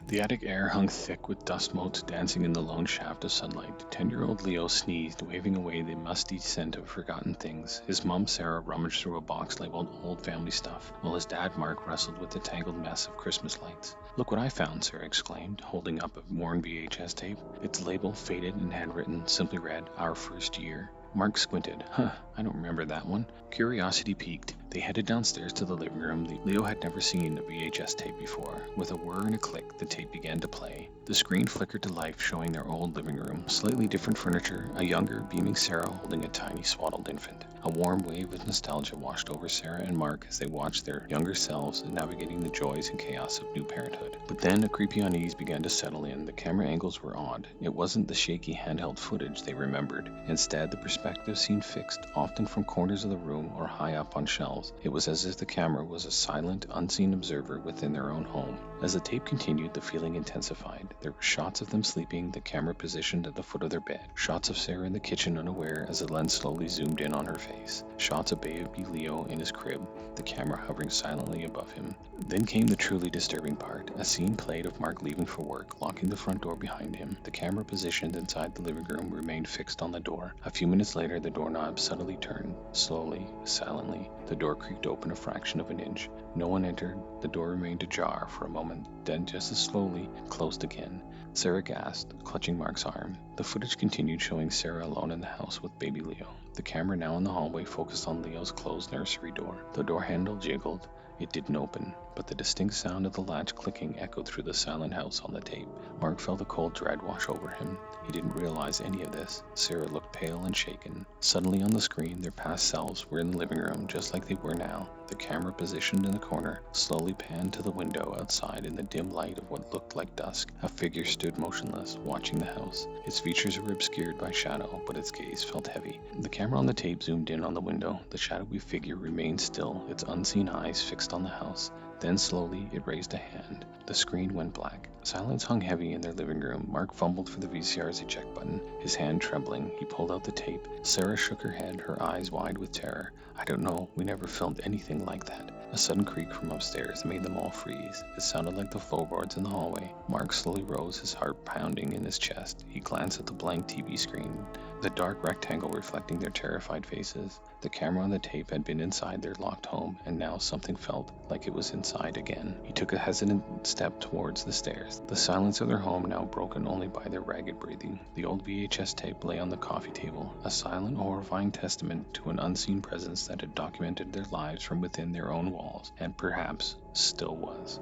The attic air hung thick with dust motes dancing in the lone shaft of sunlight. 10-year-old Leo sneezed, waving away the musty scent of forgotten things. His mom, Sarah, rummaged through a box labeled Old Family Stuff, while his dad, Mark, wrestled with the tangled mess of Christmas lights. "Look what I found," Sarah exclaimed, holding up a worn VHS tape. Its label, faded and handwritten, simply read, "Our First Year." Mark squinted. "Huh, I don't remember that one." Curiosity piqued. They headed downstairs to the living room. Leo had never seen a VHS tape before. With a whir and a click, the tape began to play. The screen flickered to life, showing their old living room. Slightly different furniture, a younger, beaming Sarah holding a tiny swaddled infant. A warm wave of nostalgia washed over Sarah and Mark as they watched their younger selves navigating the joys and chaos of new parenthood. But then a creepy unease began to settle in. The camera angles were odd. It wasn't the shaky handheld footage they remembered. Instead, the perspective seemed fixed, often from corners of the room or high up on shelves. It was as if the camera was a silent, unseen observer within their own home. As the tape continued, the feeling intensified. There were shots of them sleeping, the camera positioned at the foot of their bed. Shots of Sarah in the kitchen unaware as the lens slowly zoomed in on her face. Shots of baby Leo in his crib, the camera hovering silently above him. Then came the truly disturbing part. A scene played of Mark leaving for work, locking the front door behind him. The camera positioned inside the living room remained fixed on the door. A few minutes later, the doorknob suddenly turned. Slowly, silently, the door creaked open a fraction of an inch. No one entered. The door remained ajar for a moment, then just as slowly closed again. Sarah gasped, clutching Mark's arm. The footage continued, showing Sarah alone in the house with baby Leo. The camera, now in the hallway, focused on Leo's closed nursery door. The door handle jiggled. It didn't open, but the distinct sound of the latch clicking echoed through the silent house on the tape. Mark felt a cold dread wash over him. He didn't realize any of this. Sarah looked pale and shaken. Suddenly on the screen, their past selves were in the living room, just like they were now. The camera, positioned in the corner, slowly panned to the window outside in the dim light of what looked like dusk. A figure stood motionless, watching the house. Its features were obscured by shadow, but its gaze felt heavy. The camera on the tape zoomed in on the window. The shadowy figure remained still, its unseen eyes fixed on the house. Then slowly it raised a hand. The screen went black. Silence hung heavy in their living room. Mark fumbled for the VCR's eject button, his hand trembling. He pulled out the tape. Sarah shook her head, her eyes wide with terror. "I don't know. We never filmed anything like that." A sudden creak from upstairs made them all freeze. It sounded like the floorboards in the hallway. Mark slowly rose, his heart pounding in his chest. He glanced at the blank TV screen, the dark rectangle reflecting their terrified faces. The camera on the tape had been inside their locked home, and now something felt like it was inside again. He took a hesitant step towards the stairs, the silence of their home now broken only by their ragged breathing. The old VHS tape lay on the coffee table, a silent, horrifying testament to an unseen presence that had documented their lives from within their own walls, and perhaps still was.